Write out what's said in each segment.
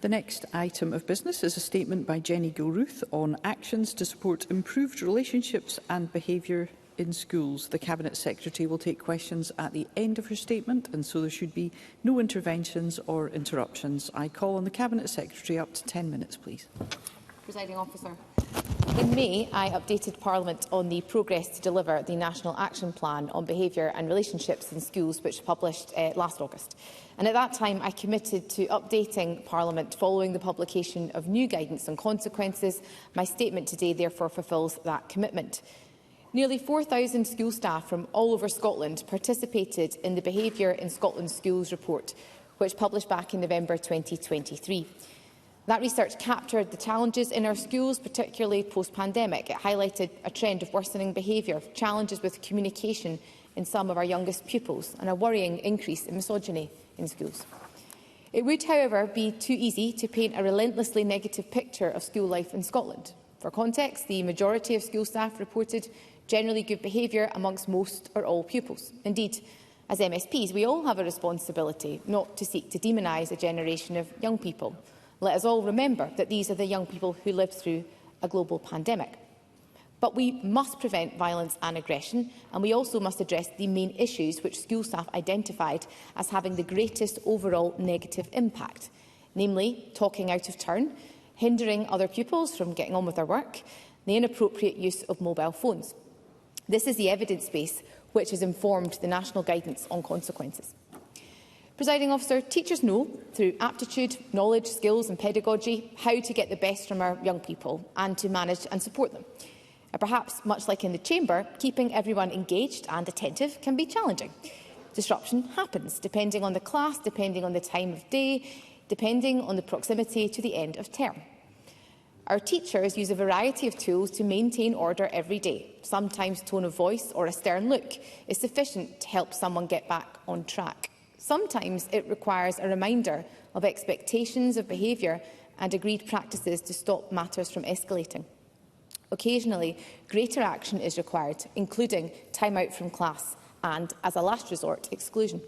The next item of business is a statement by Jenny Gilruth on actions to support improved relationships and behaviour in schools. The Cabinet Secretary will take questions at the end of her statement, and so there should be no interventions or interruptions. I call on the Cabinet Secretary. Up to 10 minutes, please. Presiding Officer. In May, I updated Parliament on the progress to deliver the National Action Plan on Behaviour and Relationships in Schools, which was published last August. And at that time, I committed to updating Parliament following the publication of new guidance on consequences. My statement today therefore fulfils that commitment. Nearly 4,000 school staff from all over Scotland participated in the Behaviour in Scotland Schools report, which published back in November 2023. That research captured the challenges in our schools, particularly post-pandemic. It highlighted a trend of worsening behaviour, challenges with communication in some of our youngest pupils, and a worrying increase in misogyny in schools. It would, however, be too easy to paint a relentlessly negative picture of school life in Scotland. For context, the majority of school staff reported generally good behaviour amongst most or all pupils. Indeed, as MSPs, we all have a responsibility not to seek to demonise a generation of young people. Let us all remember that these are the young people who lived through a global pandemic. But we must prevent violence and aggression, and we also must address the main issues which school staff identified as having the greatest overall negative impact, namely talking out of turn, hindering other pupils from getting on with their work, the inappropriate use of mobile phones. This is the evidence base which has informed the national guidance on consequences. Presiding Officer, teachers know through aptitude, knowledge, skills and pedagogy how to get the best from our young people and to manage and support them. Perhaps, much like in the Chamber, keeping everyone engaged and attentive can be challenging. Disruption happens depending on the class, depending on the time of day, depending on the proximity to the end of term. Our teachers use a variety of tools to maintain order every day. Sometimes tone of voice or a stern look is sufficient to help someone get back on track. Sometimes it requires a reminder of expectations of behaviour and agreed practices to stop matters from escalating. Occasionally, greater action is required, including time out from class and, as a last resort, exclusion.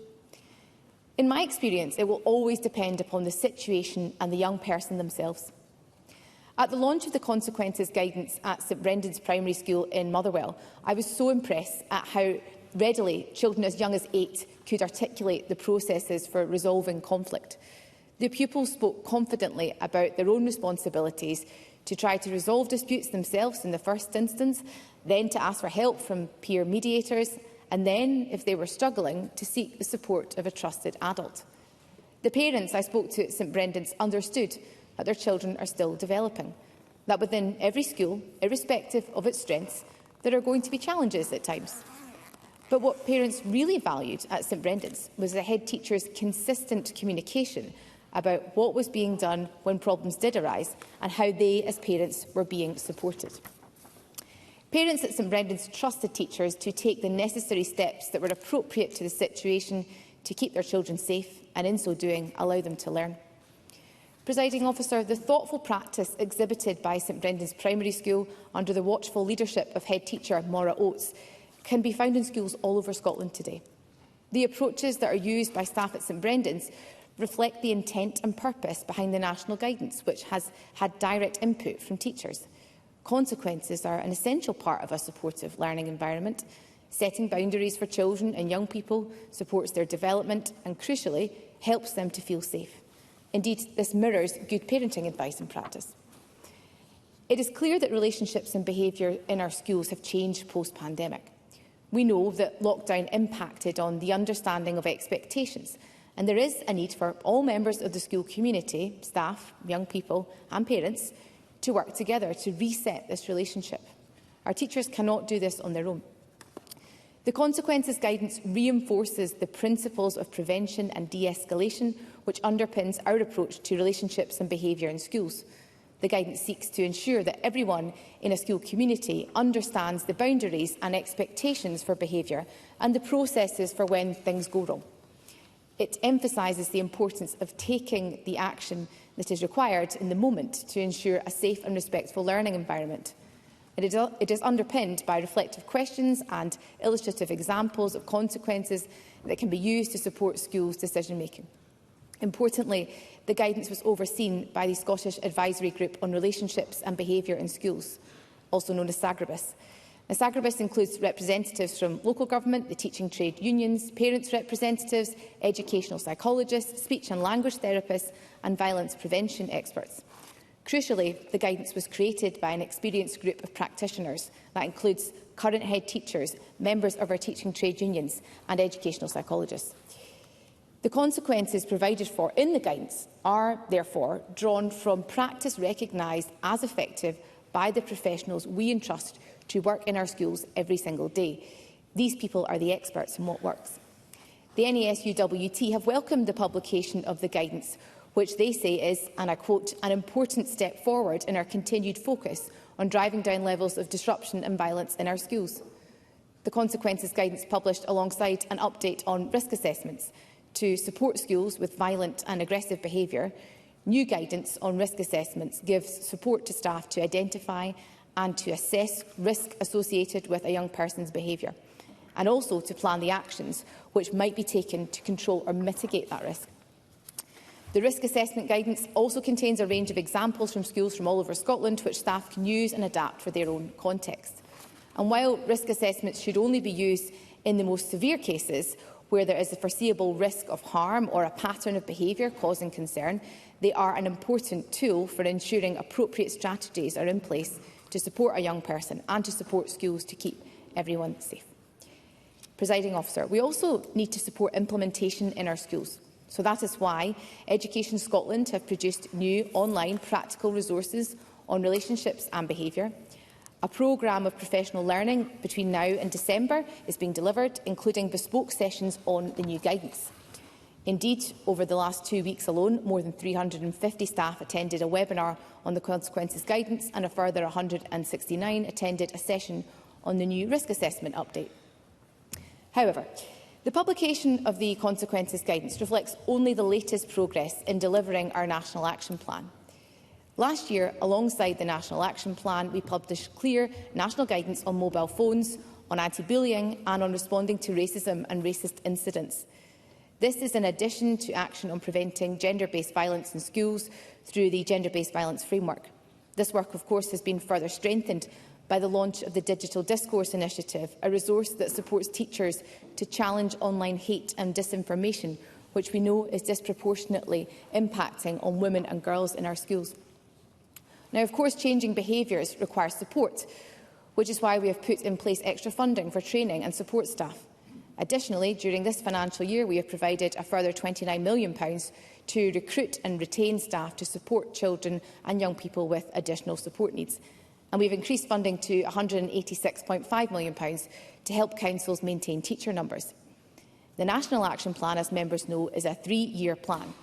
In my experience, it will always depend upon the situation and the young person themselves. At the launch of the consequences guidance at St Brendan's Primary School in Motherwell, I was so impressed at how readily children as young as 8 could articulate the processes for resolving conflict. The pupils spoke confidently about their own responsibilities to try to resolve disputes themselves in the first instance, then to ask for help from peer mediators, and then, if they were struggling, to seek the support of a trusted adult. The parents I spoke to at St Brendan's understood that their children are still developing, that within every school, irrespective of its strengths, there are going to be challenges at times. But what parents really valued at St Brendan's was the head teacher's consistent communication about what was being done when problems did arise and how they, as parents, were being supported. Parents at St Brendan's trusted teachers to take the necessary steps that were appropriate to the situation to keep their children safe and, in so doing, allow them to learn. Presiding Officer, the thoughtful practice exhibited by St Brendan's Primary School under the watchful leadership of head teacher Maura Oates can be found in schools all over Scotland today. The approaches that are used by staff at St Brendan's reflect the intent and purpose behind the national guidance, which has had direct input from teachers. Consequences are an essential part of a supportive learning environment. Setting boundaries for children and young people supports their development and, crucially, helps them to feel safe. Indeed, this mirrors good parenting advice and practice. It is clear that relationships and behaviour in our schools have changed post-pandemic. We know that lockdown impacted on the understanding of expectations, and there is a need for all members of the school community, staff, young people and parents, to work together to reset this relationship. Our teachers cannot do this on their own. The consequences guidance reinforces the principles of prevention and de-escalation, which underpins our approach to relationships and behaviour in schools. The guidance seeks to ensure that everyone in a school community understands the boundaries and expectations for behaviour and the processes for when things go wrong. It emphasises the importance of taking the action that is required in the moment to ensure a safe and respectful learning environment. It is underpinned by reflective questions and illustrative examples of consequences that can be used to support schools' decision-making. Importantly, the guidance was overseen by the Scottish Advisory Group on Relationships and Behaviour in Schools, also known as SAGRBIS. Now, SAGRBIS includes representatives from local government, the teaching trade unions, parents' representatives, educational psychologists, speech and language therapists and violence prevention experts. Crucially, the guidance was created by an experienced group of practitioners that includes current head teachers, members of our teaching trade unions and educational psychologists. The consequences provided for in the guidance are, therefore, drawn from practice recognised as effective by the professionals we entrust to work in our schools every single day. These people are the experts in what works. The NASUWT have welcomed the publication of the guidance, which they say is, and I quote, an important step forward in our continued focus on driving down levels of disruption and violence in our schools. The consequences guidance published alongside an update on risk assessments to support schools with violent and aggressive behaviour. New guidance on risk assessments gives support to staff to identify and to assess risk associated with a young person's behaviour, and also to plan the actions which might be taken to control or mitigate that risk. The risk assessment guidance also contains a range of examples from schools from all over Scotland which staff can use and adapt for their own context. And while risk assessments should only be used in the most severe cases, where there is a foreseeable risk of harm or a pattern of behaviour causing concern, they are an important tool for ensuring appropriate strategies are in place to support a young person and to support schools to keep everyone safe. Presiding Officer, we also need to support implementation in our schools. So that is why Education Scotland have produced new online practical resources on relationships and behaviour. A programme of professional learning between now and December is being delivered, including bespoke sessions on the new guidance. Indeed, over the last 2 weeks alone, more than 350 staff attended a webinar on the consequences guidance and a further 169 attended a session on the new risk assessment update. However, the publication of the consequences guidance reflects only the latest progress in delivering our National Action Plan. Last year, alongside the National Action Plan, we published clear national guidance on mobile phones, on anti-bullying and on responding to racism and racist incidents. This is in addition to action on preventing gender-based violence in schools through the Gender-Based Violence Framework. This work, of course, has been further strengthened by the launch of the Digital Discourse Initiative, a resource that supports teachers to challenge online hate and disinformation, which we know is disproportionately impacting on women and girls in our schools. Now, of course, changing behaviours requires support, which is why we have put in place extra funding for training and support staff. Additionally, during this financial year, we have provided a further £29 million to recruit and retain staff to support children and young people with additional support needs. And we have increased funding to £186.5 million to help councils maintain teacher numbers. The National Action Plan, as members know, is a 3-year plan.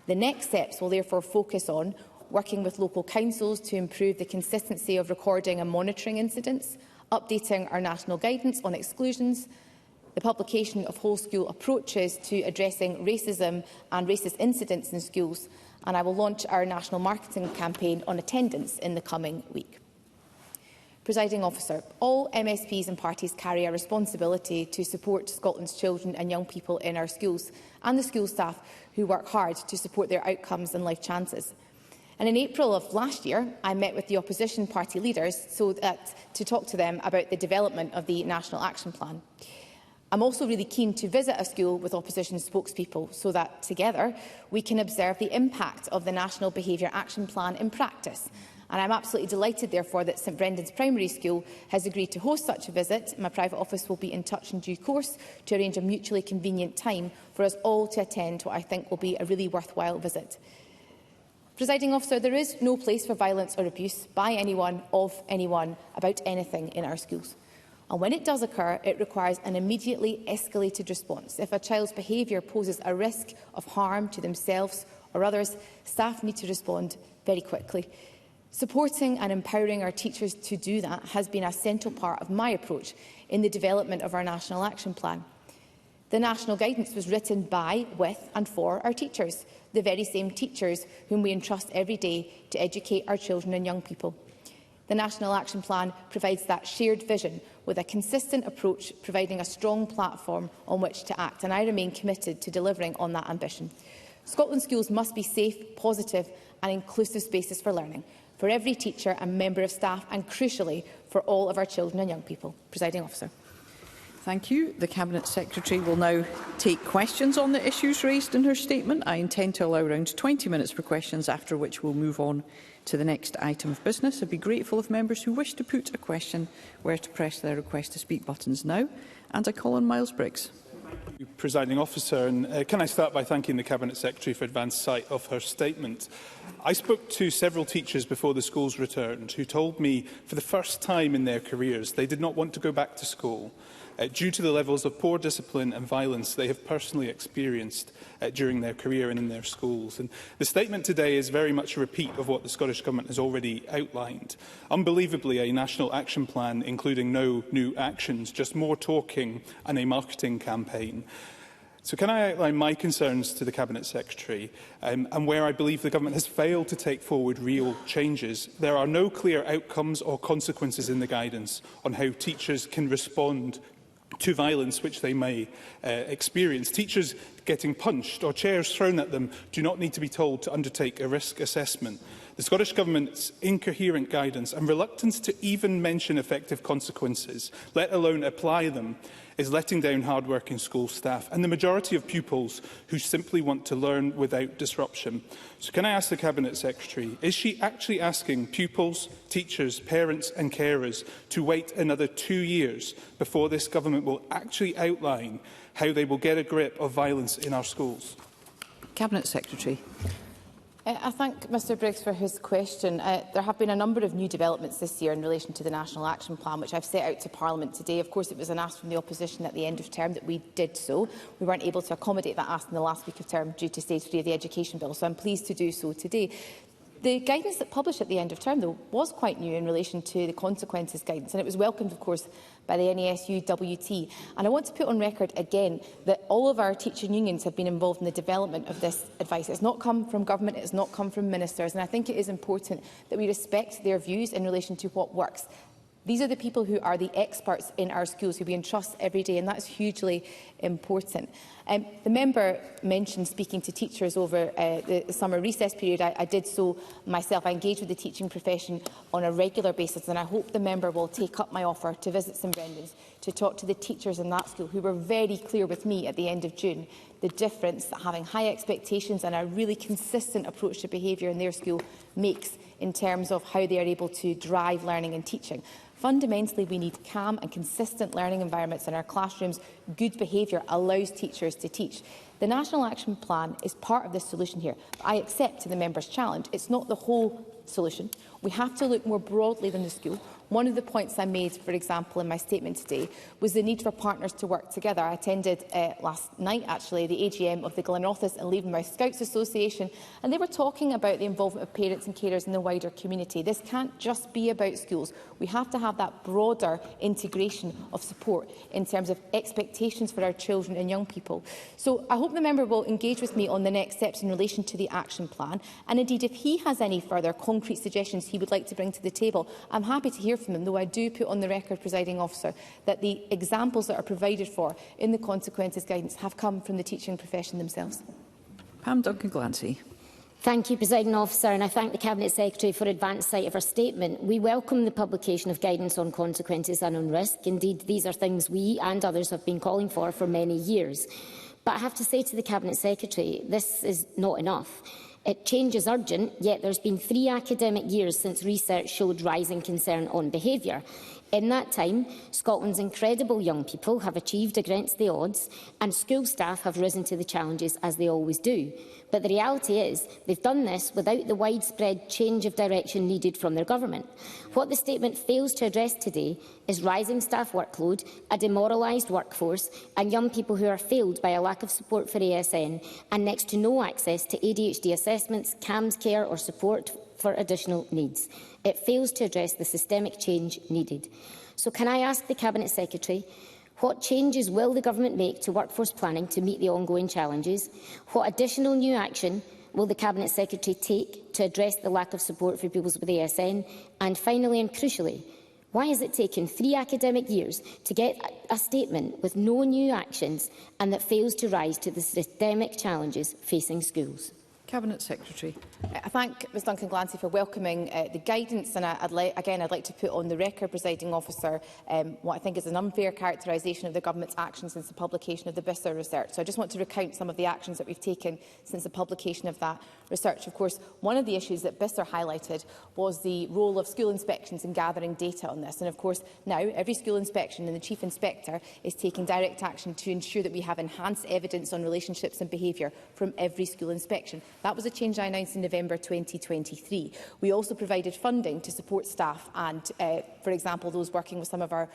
The next steps will therefore focus on working with local councils to improve the consistency of recording and monitoring incidents, updating our national guidance on exclusions, the publication of whole-school approaches to addressing racism and racist incidents in schools, and I will launch our national marketing campaign on attendance in the coming week. Presiding Officer, all MSPs and parties carry a responsibility to support Scotland's children and young people in our schools and the school staff who work hard to support their outcomes and life chances. And in April of last year, I met with the opposition party leaders to talk to them about the development of the National Action Plan. I'm also really keen to visit a school with opposition spokespeople so that together we can observe the impact of the National Behaviour Action Plan in practice. And I'm absolutely delighted, therefore, that St Brendan's Primary School has agreed to host such a visit. My private office will be in touch in due course to arrange a mutually convenient time for us all to attend what I think will be a really worthwhile visit. Presiding Officer, there is no place for violence or abuse by anyone, of anyone, about anything in our schools. And when it does occur, it requires an immediately escalated response. If a child's behaviour poses a risk of harm to themselves or others, staff need to respond very quickly. Supporting and empowering our teachers to do that has been a central part of my approach in the development of our National Action Plan. The national guidance was written by, with and for our teachers, the very same teachers whom we entrust every day to educate our children and young people. The National Action Plan provides that shared vision with a consistent approach, providing a strong platform on which to act, and I remain committed to delivering on that ambition. Scotland's schools must be safe, positive and inclusive spaces for learning, for every teacher and member of staff, and crucially, for all of our children and young people. Presiding Officer. Thank you. The Cabinet Secretary will now take questions on the issues raised in her statement. I intend to allow around 20 minutes for questions, after which we'll move on to the next item of business. I'd be grateful if members who wish to put a question were to press their request to speak buttons now. And I call on Miles Briggs. Presiding Officer, and can I start by thanking the Cabinet Secretary for advance sight of her statement. I spoke to several teachers before the schools returned who told me for the first time in their careers they did not want to go back to school due to the levels of poor discipline and violence they have personally experienced during their career and in their schools. And the statement today is very much a repeat of what the Scottish Government has already outlined. Unbelievably, a national action plan including no new actions, just more talking and a marketing campaign. So can I outline my concerns to the Cabinet Secretary and where I believe the Government has failed to take forward real changes? There are no clear outcomes or consequences in the guidance on how teachers can respond to violence which they may experience. Teachers getting punched or chairs thrown at them do not need to be told to undertake a risk assessment. The Scottish Government's incoherent guidance and reluctance to even mention effective consequences, let alone apply them, is letting down hard-working school staff and the majority of pupils who simply want to learn without disruption. So can I ask the Cabinet Secretary, is she actually asking pupils, teachers, parents and carers to wait another 2 years before this Government will actually outline how they will get a grip of violence in our schools? Cabinet Secretary. I thank Mr Briggs for his question. There have been a number of new developments this year in relation to the National Action Plan, which I've set out to Parliament today. Of course, it was an ask from the opposition at the end of term that we did so. We weren't able to accommodate that ask in the last week of term due to stage 3 of the Education Bill, so I'm pleased to do so today. The guidance that published at the end of term, though, was quite new in relation to the consequences guidance, and it was welcomed, of course, by the NASUWT. And I want to put on record again that all of our teaching unions have been involved in the development of this advice. It's not come from government, it's not come from ministers, and I think it is important that we respect their views in relation to what works. These are the people who are the experts in our schools, who we entrust every day, and that's hugely important. The member mentioned speaking to teachers over the summer recess period. I did so myself. I engage with the teaching profession on a regular basis, and I hope the member will take up my offer to visit St Brendan's to talk to the teachers in that school, who were very clear with me at the end of June the difference that having high expectations and a really consistent approach to behaviour in their school makes in terms of how they are able to drive learning and teaching. Fundamentally, we need calm and consistent learning environments in our classrooms. Good behaviour allows teachers to teach. The National Action Plan is part of this solution here. I accept the member's challenge. It's not the whole solution. We have to look more broadly than the school. One of the points I made, for example, in my statement today, was the need for partners to work together. I attended last night, actually, the AGM of the Glenrothes and Leavenmouth Scouts Association, and they were talking about the involvement of parents and carers in the wider community. This can't just be about schools. We have to have that broader integration of support in terms of expectations for our children and young people. So I hope the member will engage with me on the next steps in relation to the action plan, and indeed, if he has any further concrete suggestions he would like to bring to the table, I'm happy to hear from them, though I do put on the record, Presiding Officer, that the examples that are provided for in the consequences guidance have come from the teaching profession themselves. Pam Duncan-Glancy. Thank you, Presiding Officer, and I thank the Cabinet Secretary for advance sight of her statement. We welcome the publication of guidance on consequences and on risk. Indeed, these are things we and others have been calling for many years. But I have to say to the Cabinet Secretary, this is not enough. Change is urgent, yet there has been 3 academic years since research showed rising concern on behaviour. In that time, Scotland's incredible young people have achieved against the odds, and school staff have risen to the challenges, as they always do. But the reality is, they've done this without the widespread change of direction needed from their government. What the statement fails to address today is rising staff workload, a demoralised workforce, and young people who are failed by a lack of support for ASN, and next to no access to ADHD assessments, CAMHS care or support for additional needs. It fails to address the systemic change needed. So can I ask the Cabinet Secretary, what changes will the Government make to workforce planning to meet the ongoing challenges? What additional new action will the Cabinet Secretary take to address the lack of support for pupils with ASN? And finally and crucially, Why has it taken 3 academic years to get a statement with no new actions and that fails to rise to the systemic challenges facing schools? Cabinet Secretary. I thank Ms Duncan Glancy for welcoming the guidance, and I'd like to put on the record, Presiding Officer, what I think is an unfair characterisation of the Government's actions since the publication of the Behaviour research. So I just want to recount some of the actions that we've taken since the publication of that research. Of course, one of the issues that Behaviour highlighted was the role of school inspections in gathering data on this. And of course, now every school inspection and the Chief Inspector is taking direct action to ensure that we have enhanced evidence on relationships and behaviour from every school inspection. That was a change I announced in November 2023. We also provided funding to support staff and, for example, those working with some of our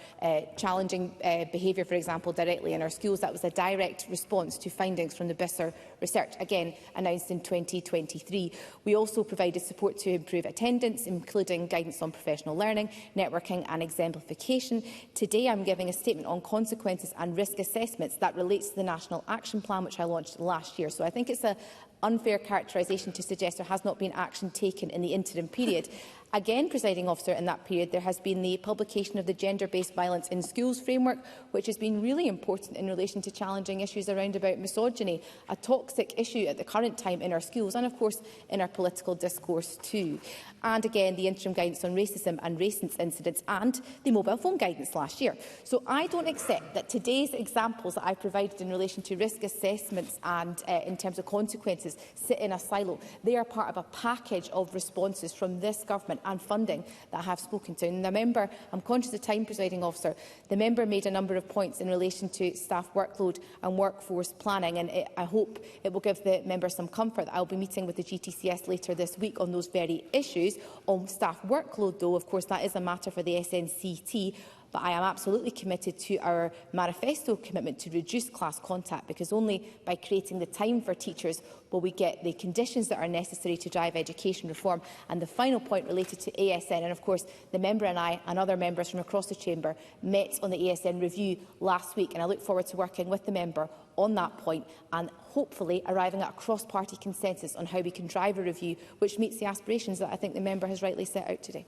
challenging behaviour, for example, directly in our schools. That was a direct response to findings from the Behaviour research, again announced in 2023. We also provided support to improve attendance, including guidance on professional learning, networking and exemplification. Today I'm giving a statement on consequences and risk assessments that relates to the National Action Plan, which I launched last year. So I think it's an unfair characterisation to suggest there has not been action taken in the interim period. Again, Presiding Officer, in that period there has been the publication of the Gender-Based Violence in Schools framework, which has been really important in relation to challenging issues around about misogyny, a toxic issue at the current time in our schools and, of course, in our political discourse too. And again, the interim guidance on racism and racist incidents and the mobile phone guidance last year. So I don't accept that today's examples that I provided in relation to risk assessments and in terms of consequences sit in a silo. They are part of a package of responses from this government and funding that I have spoken to. And I'm conscious of time, Presiding Officer. The member made a number of points in relation to staff workload and workforce planning, and I hope it will give the member some comfort that I will be meeting with the GTCS later this week on those very issues. On staff workload, though, of course, that is a matter for the SNCT. But I am absolutely committed to our manifesto commitment to reduce class contact, because only by creating the time for teachers will we get the conditions that are necessary to drive education reform. And the final point related to ASN, and of course the member and I and other members from across the chamber met on the ASN review last week, and I look forward to working with the member on that point and hopefully arriving at a cross-party consensus on how we can drive a review which meets the aspirations that I think the member has rightly set out today.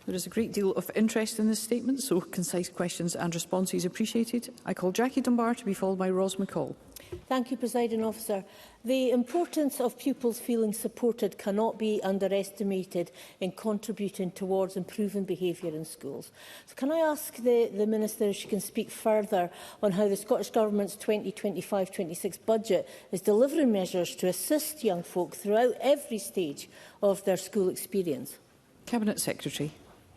There is a great deal of interest in this statement, so concise questions and responses appreciated. I call Jackie Dunbar to be followed by Ros McCall. Thank you, Presiding Officer. The importance of pupils feeling supported cannot be underestimated in contributing towards improving behaviour in schools. So can I ask the Minister if she can speak further on how the Scottish Government's 2025-26 budget is delivering measures to assist young folk throughout every stage of their school experience? Cabinet Secretary.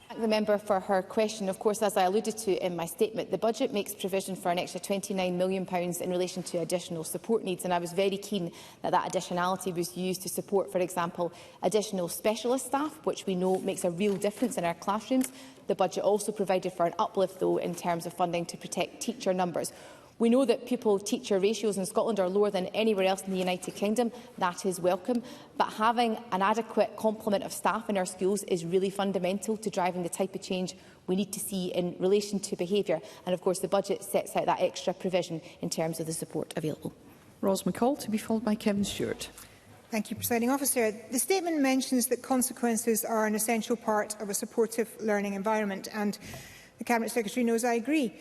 Thank the member for her question. Of course, as I alluded to in my statement, the budget makes provision for an extra £29 million in relation to additional support needs, and I was very keen that that additionality was used to support, for example, additional specialist staff, which we know makes a real difference in our classrooms. The budget also provided for an uplift, though, in terms of funding to protect teacher numbers. We know that pupil-teacher ratios in Scotland are lower than anywhere else in the United Kingdom. That is welcome. But having an adequate complement of staff in our schools is really fundamental to driving the type of change we need to see in relation to behaviour. And of course, the budget sets out that extra provision in terms of the support available. Ros McCall to be followed by Kevin Stewart. Thank you, Presiding Officer. The statement mentions that consequences are an essential part of a supportive learning environment, and the Cabinet Secretary knows I agree.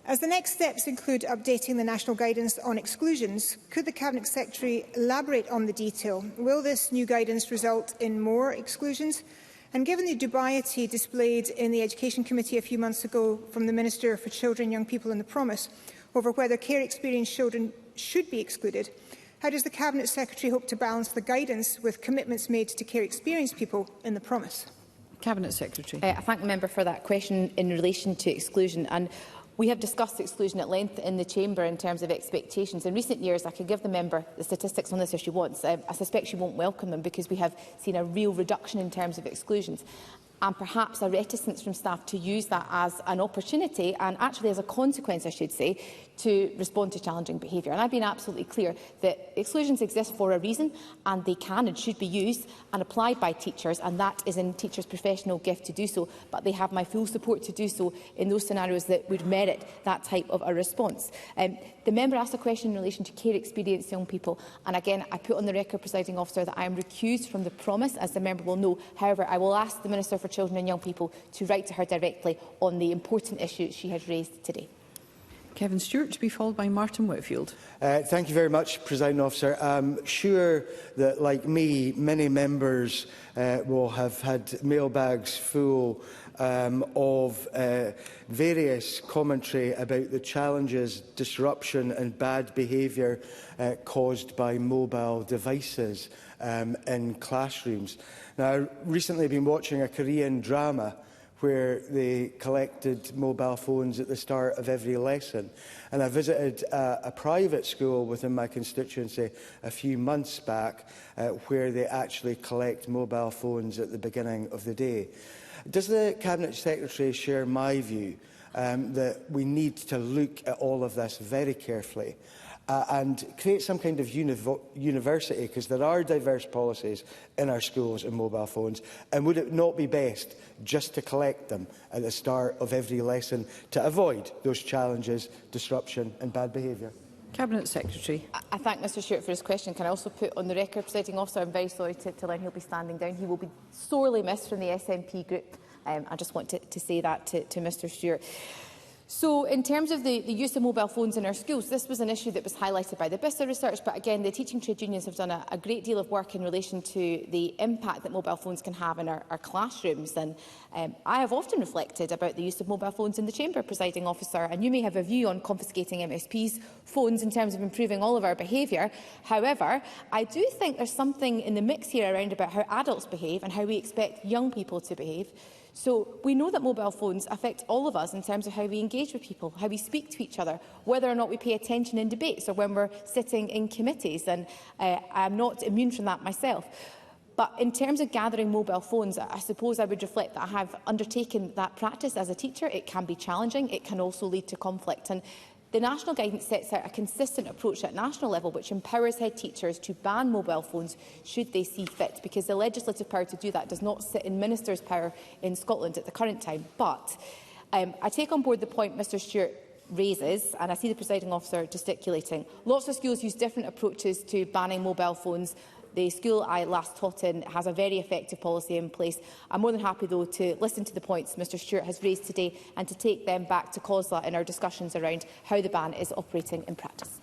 As the next steps include updating the national guidance on exclusions, could the Cabinet Secretary elaborate on the detail? Will this new guidance result in more exclusions? And given the dubiety displayed in the Education Committee a few months ago from the Minister for Children, Young People and the Promise over whether care-experienced children should be excluded, how does the Cabinet Secretary hope to balance the guidance with commitments made to care-experienced people in the Promise? Cabinet Secretary. I thank the member for that question in relation to exclusion. And we have discussed exclusion at length in the Chamber in terms of expectations. In recent years, I could give the member the statistics on this if she wants. I suspect she won't welcome them because we have seen a real reduction in terms of exclusions, and perhaps a reticence from staff to use that as an opportunity and actually as a consequence, I should say, to respond to challenging behaviour. And I've been absolutely clear that exclusions exist for a reason, and they can and should be used and applied by teachers, and that is in teachers' professional gift to do so. But they have my full support to do so in those scenarios that would merit that type of a response. The member asked a question in relation to care experienced young people, and again I put on the record, Presiding Officer, that I am recused from the promise, as the member will know. However, I will ask the Minister for Children and Young People to write to her directly on the important issue she has raised today. Kevin Stewart, to be followed by Martin Whitfield. Thank you very much, Presiding Officer. I'm sure that, like me, many members will have had mailbags full of various commentary about the challenges, disruption and bad behaviour caused by mobile devices in classrooms. Now, I recently been watching a Korean drama where they collected mobile phones at the start of every lesson. And I visited a private school within my constituency a few months back where they actually collect mobile phones at the beginning of the day. Does the Cabinet Secretary share my view that we need to look at all of this very carefully and create some kind of university, because there are diverse policies in our schools and mobile phones, and would it not be best just to collect them at the start of every lesson to avoid those challenges, disruption and bad behaviour? Cabinet Secretary. I thank Mr Stewart for his question. Can I also put on the record, Presiding Officer, I'm very sorry to learn he'll be standing down. He will be sorely missed from the SNP group. I just want to say that to Mr Stewart. So, in terms of the use of mobile phones in our schools, this was an issue that was highlighted by the BISA research, but again, the teaching trade unions have done a great deal of work in relation to the impact that mobile phones can have in our classrooms. And I have often reflected about the use of mobile phones in the Chamber, Presiding Officer, and you may have a view on confiscating MSP's phones in terms of improving all of our behaviour. However, I do think there's something in the mix here around about how adults behave and how we expect young people to behave. So we know that mobile phones affect all of us in terms of how we engage with people, how we speak to each other, whether or not we pay attention in debates or when we're sitting in committees, and I'm not immune from that myself. But in terms of gathering mobile phones, I suppose I would reflect that I have undertaken that practice as a teacher. It can be challenging, it can also lead to conflict. And the national guidance sets out a consistent approach at national level which empowers head teachers to ban mobile phones should they see fit, because the legislative power to do that does not sit in Minister's power in Scotland at the current time. But I take on board the point Mr Stewart raises, and I see the Presiding Officer gesticulating. Lots of schools use different approaches to banning mobile phones. The school I last taught in has a very effective policy in place. I'm more than happy, though, to listen to the points Mr Stewart has raised today and to take them back to COSLA in our discussions around how the ban is operating in practice.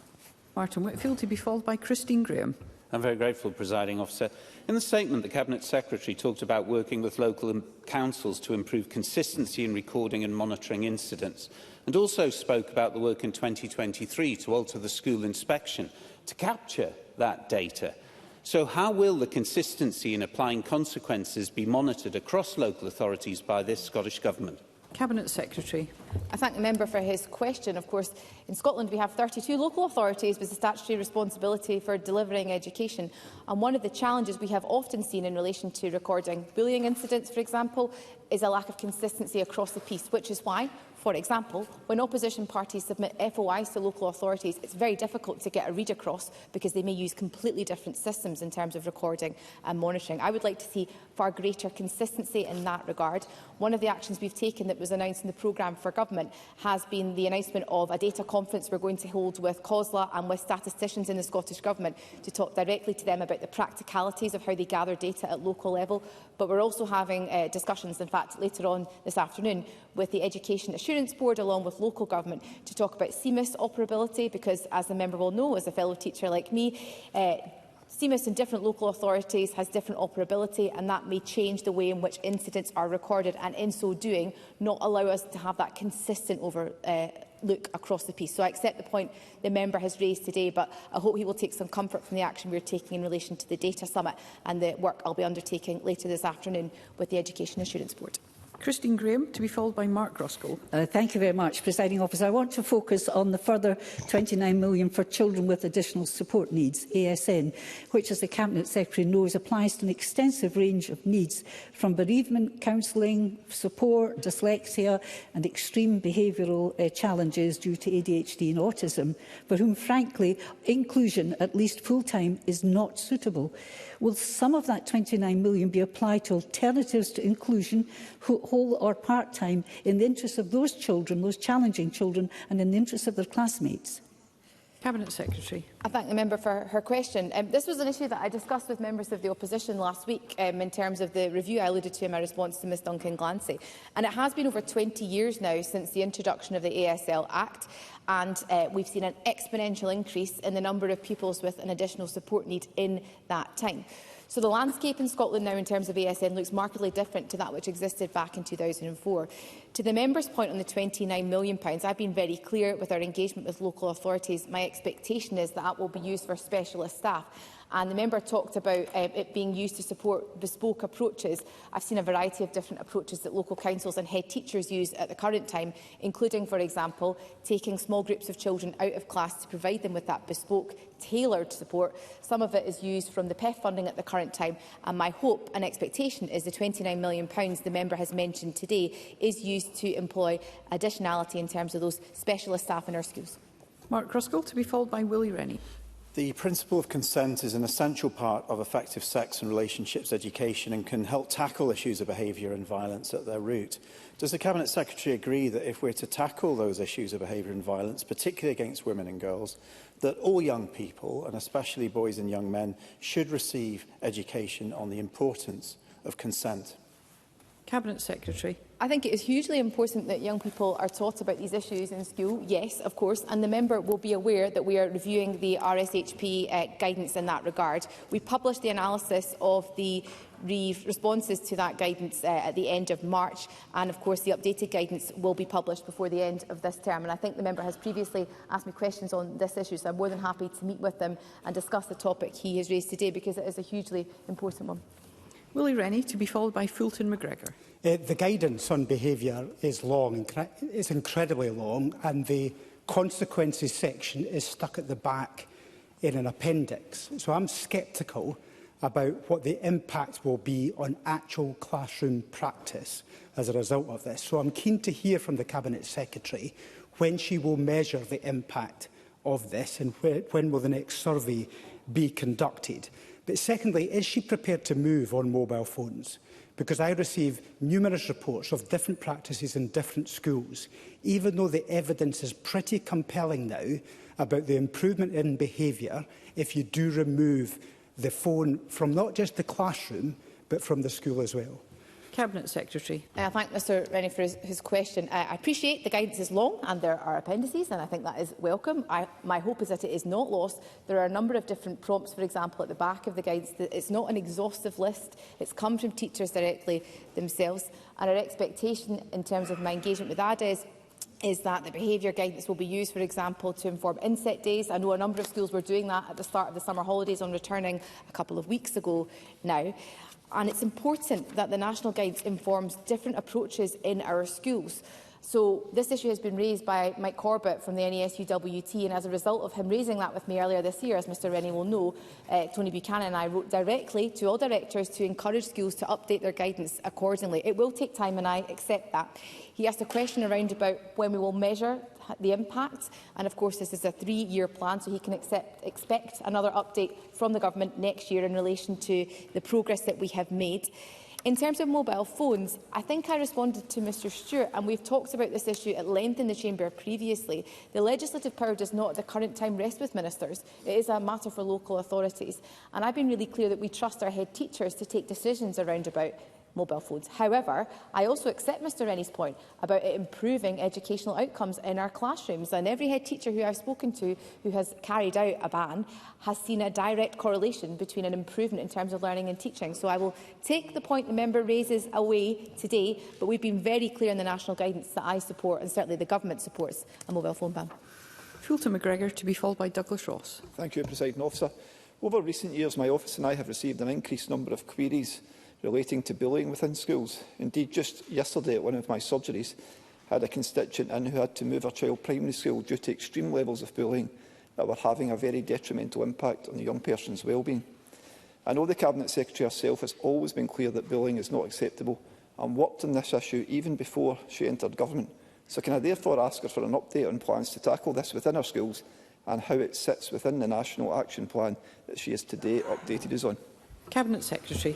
Martin Whitfield, to be followed by Christine Graham. I'm very grateful, Presiding Officer. In the statement, the Cabinet Secretary talked about working with local councils to improve consistency in recording and monitoring incidents, and also spoke about the work in 2023 to alter the school inspection to capture that data. So how will the consistency in applying consequences be monitored across local authorities by this Scottish Government? Cabinet Secretary. I thank the member for his question. Of course, in Scotland we have 32 local authorities with the statutory responsibility for delivering education. And one of the challenges we have often seen in relation to recording bullying incidents, for example, is a lack of consistency across the piece, which is why, for example, when opposition parties submit FOIs to local authorities, it's very difficult to get a read across because they may use completely different systems in terms of recording and monitoring. I would like to see far greater consistency in that regard. One of the actions we've taken that was announced in the programme for government has been the announcement of a data conference we're going to hold with COSLA and with statisticians in the Scottish Government to talk directly to them about the practicalities of how they gather data at local level. But we're also having discussions, in fact, later on this afternoon with the Education Assurance Board along with local government to talk about CMIS operability, because, as the member will know, as a fellow teacher like me, CMIS in different local authorities has different operability, and that may change the way in which incidents are recorded, and in so doing not allow us to have that consistent look across the piece. So I accept the point the member has raised today, but I hope he will take some comfort from the action we are taking in relation to the Data Summit and the work I'll be undertaking later this afternoon with the Education Assurance Board. Christine Graham, to be followed by Mark Roskell. Thank you very much, Presiding Officer. I want to focus on the further £29 million for children with additional support needs, ASN, which, as the Cabinet Secretary knows, applies to an extensive range of needs, from bereavement, counselling, support, dyslexia and extreme behavioural challenges due to ADHD and autism, for whom, frankly, inclusion, at least full-time, is not suitable. Will some of that £29 million be applied to alternatives to inclusion, whole or part-time, in the interests of those children, those challenging children, and in the interests of their classmates? Cabinet Secretary. I thank the member for her question. This was an issue that I discussed with members of the opposition last week in terms of the review I alluded to in my response to Ms Duncan Glancy. And it has been over 20 years now since the introduction of the ASL Act, and we've seen an exponential increase in the number of pupils with an additional support need in that time. So the landscape in Scotland now in terms of ASN looks markedly different to that which existed back in 2004. To the member's point on the £29 million, I've been very clear with our engagement with local authorities. My expectation is that will be used for specialist staff. And the member talked about it being used to support bespoke approaches. I've seen a variety of different approaches that local councils and head teachers use at the current time, including, for example, taking small groups of children out of class to provide them with that bespoke, tailored support. Some of it is used from the PEF funding at the current time, and my hope and expectation is the £29 million the member has mentioned today is used to employ additionality in terms of those specialist staff in our schools. Mark Ruskell, to be followed by Willie Rennie. The principle of consent is an essential part of effective sex and relationships education and can help tackle issues of behaviour and violence at their root. Does the Cabinet Secretary agree that if we're to tackle those issues of behaviour and violence, particularly against women and girls, that all young people, and especially boys and young men, should receive education on the importance of consent? Cabinet Secretary. I think it is hugely important that young people are taught about these issues in school, yes, of course, and the member will be aware that we are reviewing the RSHP guidance in that regard. We published the analysis of the responses to that guidance at the end of March, and of course the updated guidance will be published before the end of this term. And I think the member has previously asked me questions on this issue, so I'm more than happy to meet with them and discuss the topic he has raised today, because it is a hugely important one. Willie Rennie, to be followed by Fulton McGregor. The guidance on behaviour is long, it's incredibly long, and the consequences section is stuck at the back in an appendix. So I'm sceptical about what the impact will be on actual classroom practice as a result of this. So I'm keen to hear from the Cabinet Secretary when she will measure the impact of this and when will the next survey be conducted. But secondly, is she prepared to move on mobile phones? Because I receive numerous reports of different practices in different schools, even though the evidence is pretty compelling now about the improvement in behaviour if you do remove the phone from not just the classroom, but from the school as well. Cabinet Secretary. I thank Mr Rennie for his question. I appreciate the guidance is long and there are appendices, and I think that is welcome. My hope is that it is not lost. There are a number of different prompts, for example, at the back of the guidance. It's not an exhaustive list. It's come from teachers directly themselves. And our expectation in terms of my engagement with ADES is that the behaviour guidance will be used, for example, to inform inset days. I know a number of schools were doing that at the start of the summer holidays on returning a couple of weeks ago now. And it's important that the national guidance informs different approaches in our schools. So this issue has been raised by Mike Corbett from the NESUWT, and as a result of him raising that with me earlier this year, as Mr Rennie will know, Tony Buchanan and I wrote directly to all directors to encourage schools to update their guidance accordingly. It will take time, and I accept that. He asked a question around about when we will measure the impact, and of course this is a 3-year plan, so he can expect another update from the government next year in relation to the progress that we have made. In terms of mobile phones, I think I responded to Mr Stewart, and we've talked about this issue at length in the Chamber previously. The legislative power does not at the current time rest with ministers. It is a matter for local authorities, and I've been really clear that we trust our head teachers to take decisions around about mobile phones. However, I also accept Mr Rennie's point about it improving educational outcomes in our classrooms, and every head teacher who I've spoken to who has carried out a ban has seen a direct correlation between an improvement in terms of learning and teaching. So I will take the point the member raises away today, but we've been very clear in the national guidance that I support, and certainly the government supports, a mobile phone ban. Fulton McGregor, to be followed by Douglas Ross. Thank you, Presiding Officer. Over recent years, my office and I have received an increased number of queries relating to bullying within schools. Indeed, just yesterday at one of my surgeries, I had a constituent in who had to move her child primary school due to extreme levels of bullying that were having a very detrimental impact on the young person's well-being. I know the Cabinet Secretary herself has always been clear that bullying is not acceptable and worked on this issue even before she entered government. So can I therefore ask her for an update on plans to tackle this within our schools and how it sits within the National Action Plan that she has today updated us on? Cabinet Secretary.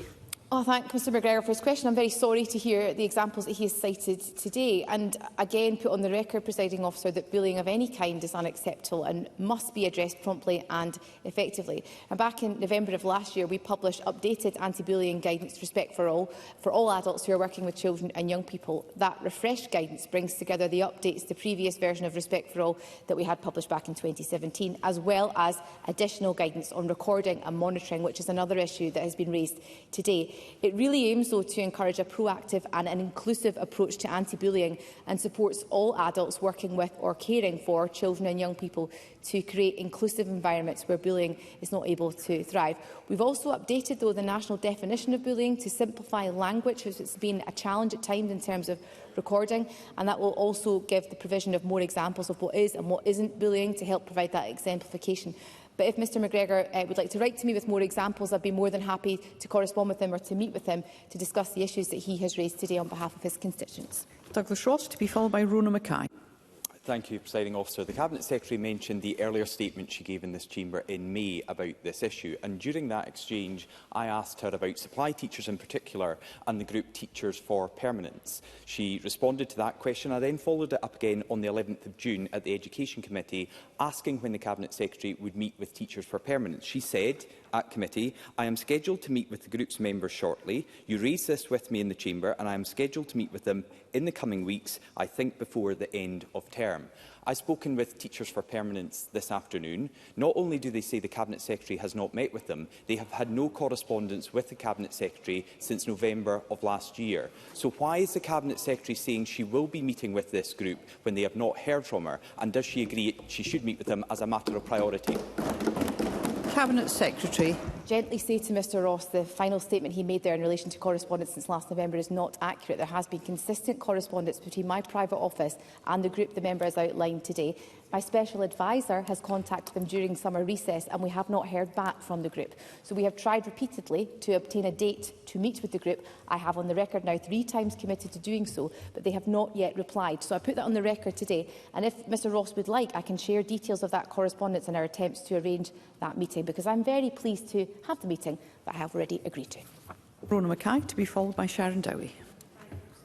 I thank Mr McGregor for his question. I'm very sorry to hear the examples that he has cited today, and again put on the record, Presiding Officer, that bullying of any kind is unacceptable and must be addressed promptly and effectively. And back in November of last year, we published updated anti-bullying guidance, Respect for all adults who are working with children and young people. That refreshed guidance brings together the updates to the previous version of Respect for All that we had published back in 2017, as well as additional guidance on recording and monitoring, which is another issue that has been raised today. It really aims, though, to encourage a proactive and an inclusive approach to anti-bullying and supports all adults working with or caring for children and young people to create inclusive environments where bullying is not able to thrive. We've also updated, though, the national definition of bullying to simplify language, as it's been a challenge at times in terms of recording, and that will also give the provision of more examples of what is and what isn't bullying to help provide that exemplification. But if Mr McGregor would like to write to me with more examples, I'd be more than happy to correspond with him or to meet with him to discuss the issues that he has raised today on behalf of his constituents. Douglas Ross, to be followed by Rona Mackay. Thank you, Presiding Officer. The Cabinet Secretary mentioned the earlier statement she gave in this chamber in May about this issue, and during that exchange I asked her about supply teachers in particular and the group Teachers for Permanence. She responded to that question. I then followed it up again on the 11th of June at the Education Committee, asking when the Cabinet Secretary would meet with Teachers for Permanence. She said at committee, "I am scheduled to meet with the group's members shortly. You raised this with me in the chamber and I am scheduled to meet with them in the coming weeks, I think before the end of term." I've spoken with Teachers for Permanence this afternoon. Not only do they say the Cabinet Secretary has not met with them, they have had no correspondence with the Cabinet Secretary since November of last year. So why is the Cabinet Secretary saying she will be meeting with this group when they have not heard from her? And does she agree she should meet with them as a matter of priority? Cabinet Secretary. Gently say to Mr Ross the final statement he made there in relation to correspondence since last November is not accurate. There has been consistent correspondence between my private office and the group the member has outlined today. My special advisor has contacted them during summer recess and we have not heard back from the group. So we have tried repeatedly to obtain a date to meet with the group. I have on the record now 3 times committed to doing so, but they have not yet replied. So I put that on the record today, and if Mr Ross would like, I can share details of that correspondence and our attempts to arrange that meeting, because I'm very pleased to have the meeting that I have already agreed to. Rona Mackay, to be followed by Sharon Dowie.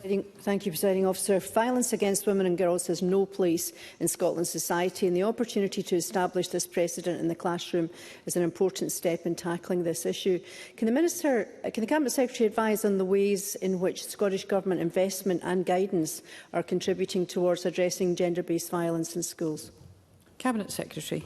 Thank you, Presiding Officer. Violence against women and girls has no place in Scotland's society, and the opportunity to establish this precedent in the classroom is an important step in tackling this issue. Can the Cabinet Secretary advise on the ways in which Scottish Government investment and guidance are contributing towards addressing gender-based violence in schools? Cabinet Secretary.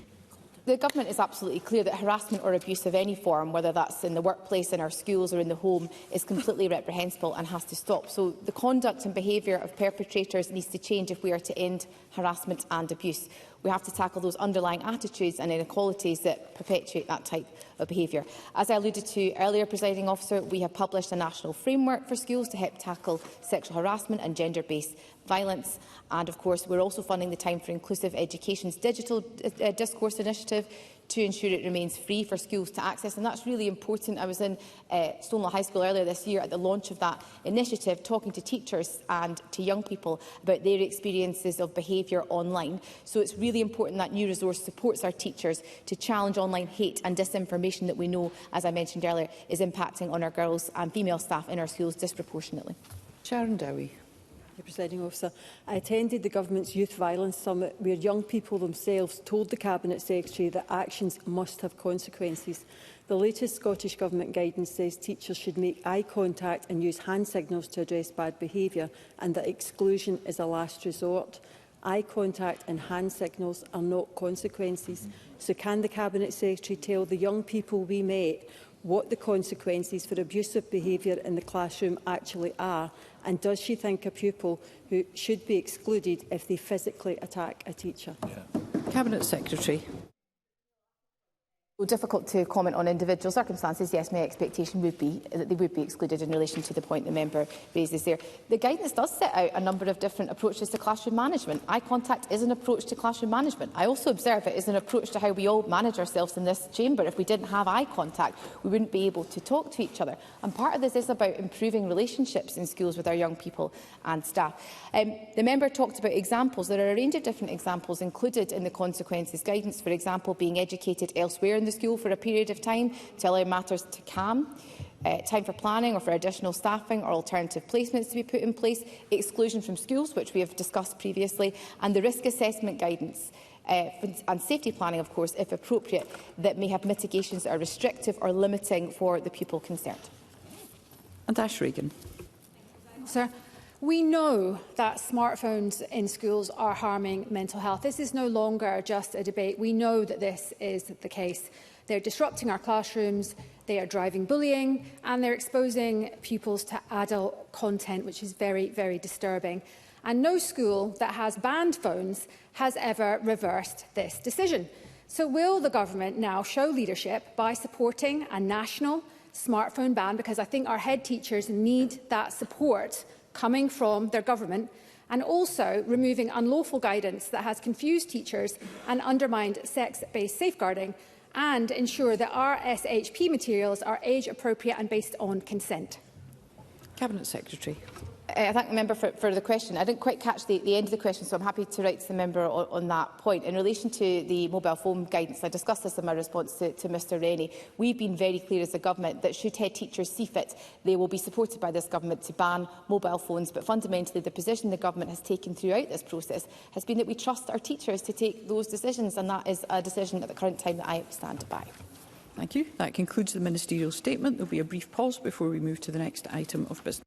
The Government is absolutely clear that harassment or abuse of any form, whether that's in the workplace, in our schools or in the home, is completely reprehensible and has to stop. So the conduct and behaviour of perpetrators needs to change if we are to end harassment and abuse. We have to tackle those underlying attitudes and inequalities that perpetuate that type of behaviour. As I alluded to earlier, Presiding Officer, we have published a national framework for schools to help tackle sexual harassment and gender-based violence. And of course, we're also funding the Time for Inclusive Education's digital discourse initiative to ensure it remains free for schools to access. And that's really important. I was in Stonelaw High School earlier this year at the launch of that initiative, talking to teachers and to young people about their experiences of behaviour online. So it's really important that new resource supports our teachers to challenge online hate and disinformation that we know, as I mentioned earlier, is impacting on our girls and female staff in our schools disproportionately. Sharon Dowie. Presiding Officer, I attended the Government's Youth Violence Summit, where young people themselves told the Cabinet Secretary that actions must have consequences. The latest Scottish Government guidance says teachers should make eye contact and use hand signals to address bad behaviour, and that exclusion is a last resort. Eye contact and hand signals are not consequences. So can the Cabinet Secretary tell the young people we met what the consequences for abusive behaviour in the classroom actually are, and does she think a pupil who should be excluded if they physically attack a teacher? Cabinet Secretary. Well, difficult to comment on individual circumstances. Yes, my expectation would be that they would be excluded in relation to the point the member raises there. The guidance does set out a number of different approaches to classroom management. Eye contact is an approach to classroom management. I also observe it is an approach to how we all manage ourselves in this chamber. If we didn't have eye contact, we wouldn't be able to talk to each other. And part of this is about improving relationships in schools with our young people and staff. The member talked about examples. There are a range of different examples included in the consequences guidance. For example, being educated elsewhere in the school for a period of time to allow matters to calm. time for planning or for additional staffing or alternative placements to be put in place, exclusion from schools, which we have discussed previously, and the risk assessment guidance and safety planning, of course, if appropriate, that may have mitigations that are restrictive or limiting for the pupil concerned. And Ash Regan. Sir, we know that smartphones in schools are harming mental health. This is no longer just a debate. We know that this is the case. They're disrupting our classrooms, they are driving bullying, and they're exposing pupils to adult content, which is very, very disturbing. And no school that has banned phones has ever reversed this decision. So will the government now show leadership by supporting a national smartphone ban? Because I think our head teachers need that support coming from their government, and also removing unlawful guidance that has confused teachers and undermined sex-based safeguarding, and ensure that our SHP materials are age-appropriate and based on consent. Cabinet Secretary. I thank the member for the question. I didn't quite catch the end of the question, so I'm happy to write to the member on that point. In relation to the mobile phone guidance, I discussed this in my response to Mr Rennie. We've been very clear as a government that should head teachers see fit, they will be supported by this government to ban mobile phones. But fundamentally, the position the government has taken throughout this process has been that we trust our teachers to take those decisions, and that is a decision at the current time that I stand by. Thank you. That concludes the ministerial statement. There will be a brief pause before we move to the next item of business.